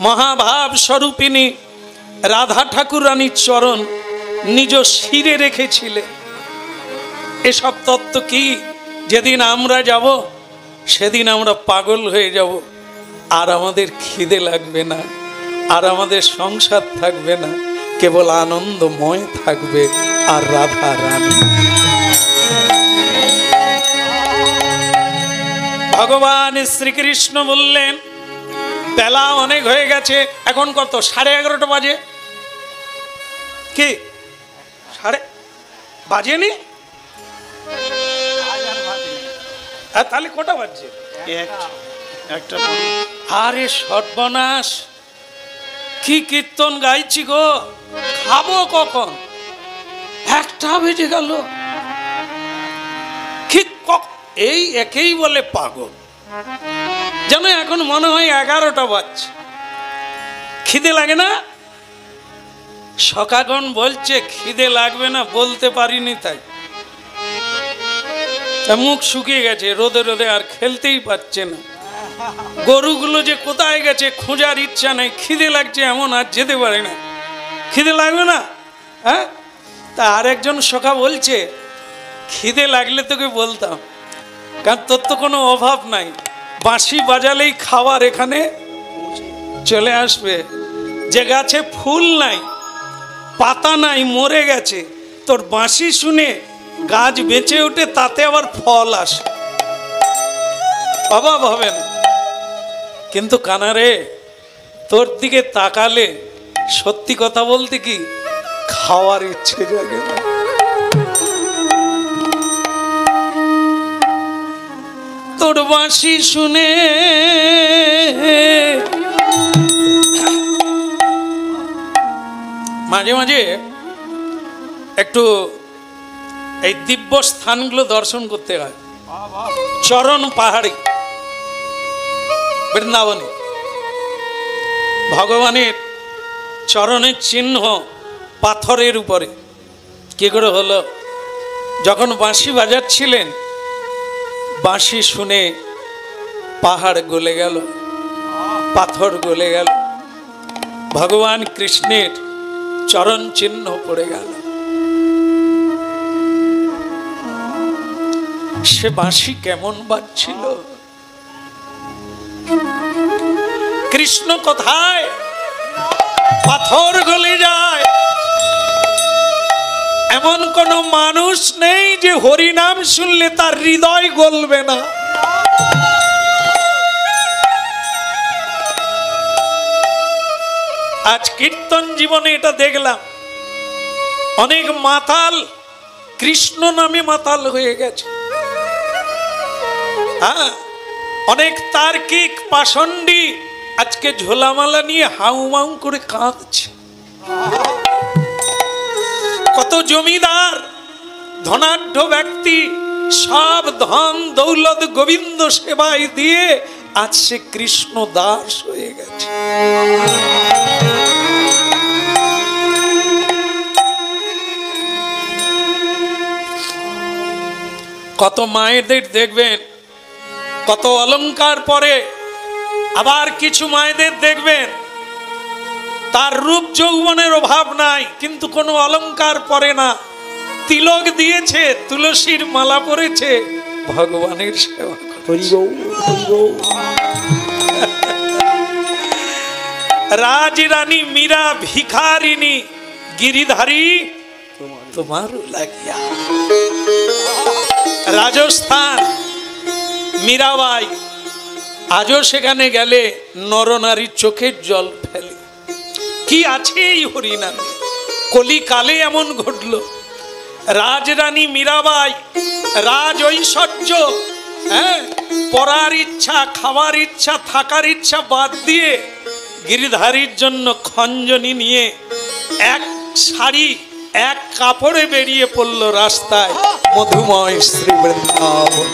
মহাভাব স্বরূপিণী রাধা ঠাকুরানীর চরণ নিজ শিরে রেখেছিলেন। এসব তত্ত্ব কি? যেদিন আমরা যাব সেদিন আমরা পাগল হয়ে যাব, আর আমাদের খিদে লাগবে না, আর আমাদের সংসার থাকবে না, কেবল আনন্দময় থাকবে আর রাধা রানী। ভগবান শ্রীকৃষ্ণ বললেন, বেলা অনেক হয়ে গেছে, এখন কত? 11:30 বাজে। কি বাজেনি? তাহলে কটা বাজছে? একটা। আরে সর্বনাশ, কি কীর্তন গাইছি গো, খাবো কখন? 1টা বেজে গেল। এই একেই বলে পাগল। যেন এখন মনে হয় 11টা বাজছে। খিদে লাগে না? সকাগণ বলছে খিদে লাগবে না, বলতে পারিনি তাই। মুখ শুকিয়ে গেছে, রোদে রোদে আর খেলতেই পারছে না। গরুগুলো যে কোথায় গেছে খোঁজার ইচ্ছা নেই, খিদে লাগছে এমন আর যেতে পারে না। খিদে লাগবে না? হ্যাঁ, তা আরেকজন সখা বলছে, খিদে লাগলে তোকে বলতাম, কারণ তোর তো কোনো অভাব নাই, বাঁশি বাজালেই খাবার এখানে চলে আসবে। যে গাছে ফুল নাই, পাতা নাই, মরে গেছে, তোর বাঁশি শুনে গাছ বেঁচে ওঠে, তাতে আবার ফল আসে, অভাব হবে না। কিন্তু কানারে, তোর দিকে তাকালে সত্যি কথা বলতে কি খাওয়ার ইচ্ছে জাগে না। তোর বাঁশি শুনে মাঝে মাঝে একটু এই দিব্য স্থানগুলো দর্শন করতে হয়। চরণ পাহাড়ি বৃন্দাবনে ভগবানের চরণের চিহ্ন পাথরের উপরে। কি করে হলো? যখন বাঁশি বাজাচ্ছিলেন, বাঁশি শুনে পাহাড় গলে গেল, পাথর গলে গেল, ভগবান কৃষ্ণের চরণ চিহ্ন পড়ে গেল। সে বাঁশি কেমন বাজছিল, কৃষ্ণ কোথায়? পাথর গলে যায়। এমন কোন মানুষ নেই যে হরিনাম শুনলে তার হৃদয় গলবে না। আজ কীর্তন জীবনে এটা দেখলাম, অনেক মাতাল কৃষ্ণ নামে মাতাল হয়ে গেছে। হ্যাঁ, অনেক তার্কিক পাষণ্ডী আজকে ঝোলামালা নিয়ে হাউমাউ করে কাঁদছে। কত জমিদার ধনাঢ্য ব্যক্তি সব ধন দৌলত গোবিন্দ সেবায় দিয়ে আজ সে কৃষ্ণ দাস হয়ে গেছে। কত মায়েদের দেখবেন কত অলংকার পরে, আবার কিছু মায়েদের দেখবেন তার রূপ যৌবনের অভাব নাই কিন্তু কোনো অলংকার পরে না, তিলক দিয়েছে, তুলসীর মালা পরেছে, ভগবানের সেবা করছে। রাজরানী মীরা ভিখারিনী গিরিধারী তোমার লাগিয়া। রাজস্থান মীরাবাই আজও সেখানে গেলে নরনারীর চোখের জল ফেলে। কি আছে এই হরিনামে? কলিকালে এমন ঘটল। রাজরানী মীরাবাই রাজ ঐশ্বর্য, হ্যাঁ, পড়ার ইচ্ছা, খাওয়ার ইচ্ছা, থাকার ইচ্ছা বাদ দিয়ে গিরিধারীর জন্য খঞ্জনি নিয়ে এক শাড়ি এক কাপড়ে বেরিয়ে পড়ল রাস্তায় মধুময় শ্রী বৃন্দাবন।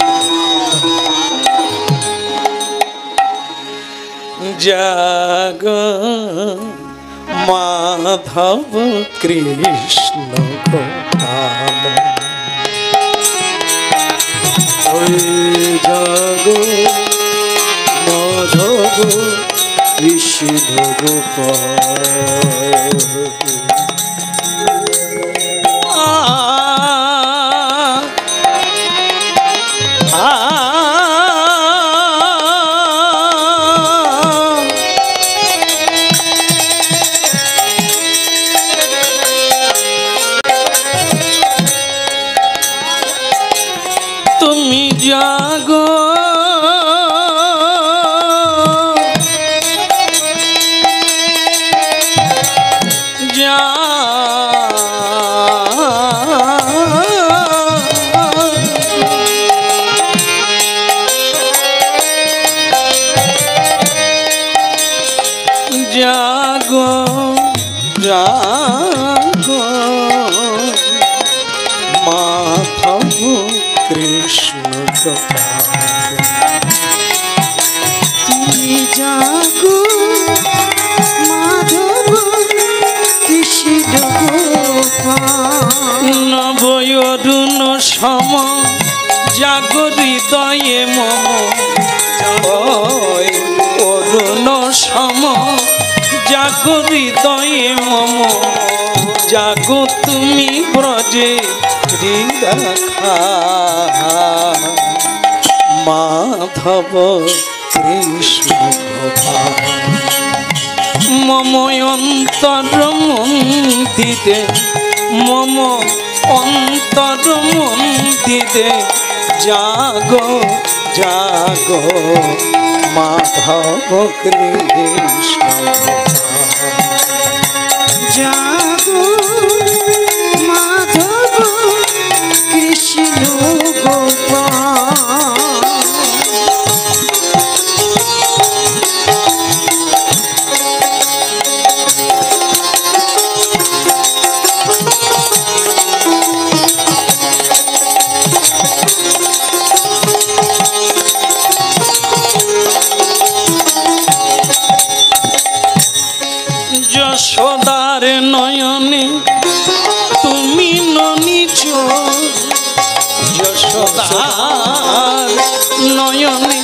জাগ মাধব কৃষ্ণ গোপাল, জাগ মাধব কৃষ্ণ গোপাল। তুমি জাগো জাগো জাগো মাধব কৃষ্ণ গোপাল, তুমি জাগো মাধব কৃষ্ণ গোপাল। নবয়রুণ সম জাগো হৃদয়ে মম, অরুণ সম জাগো হৃদয়ে মম, জাগো তুমি ব্রজে রাখা মাধব কৃষ্ণ গোপাল। মম অন্তর মন্দিরে, মম অন্তর মন্দিরে জাগো জাগো মাধব কৃষ্ণ জাগো মাধব কৃষ্ণ গোপাল যশোদার নয়নে তুমি ননিচ, যশোদার নয়নে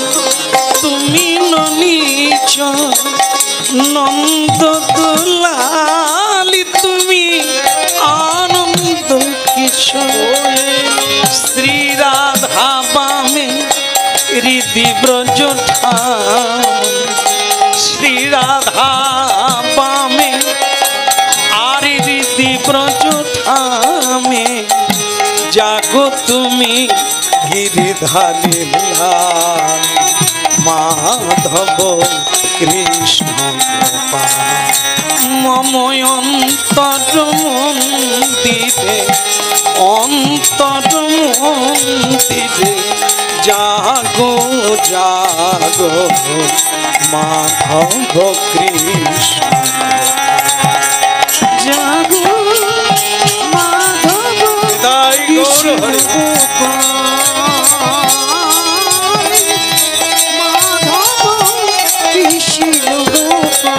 তুমি ননিচ, নন্দ দুলালি তুমি আনন্দ কিশোর, শ্রী রাধা বামে হৃদি ব্রজ ঠাম, শ্রী রাধা বামে আর হৃদি ব্রজ ঠামে, জাগো তুমি গিরিধারী লাল মাধব কৃষ্ণ গোপাল মময় অন্তর মন্দিরে, অন্তর মন্দিরে, জাগো জাগো মাধব কৃষ্ণ জাগো মাধব তাই কৃষ্ণ গৌর হরি। গোপাল মাধব কৃষ্ণ গোপাল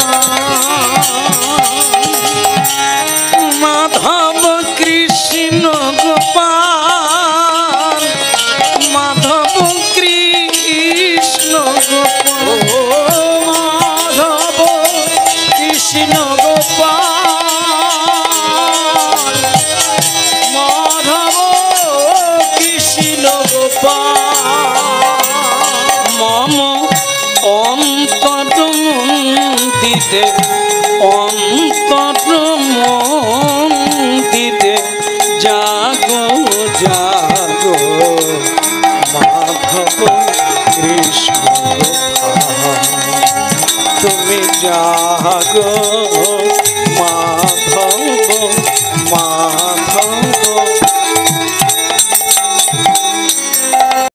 মাধব কৃষ্ণ গোপাল, মাধব কৃষ্ণ গোপাল, মাধব কৃষ্ণ গোপাল মাধব কৃষ্ণ গোপাল মম অন্তর মন্দিরে, অন্তর মন্দিরে, জাগো জাগো মাধব কৃষ্ণ গোপাল তুমি জাগো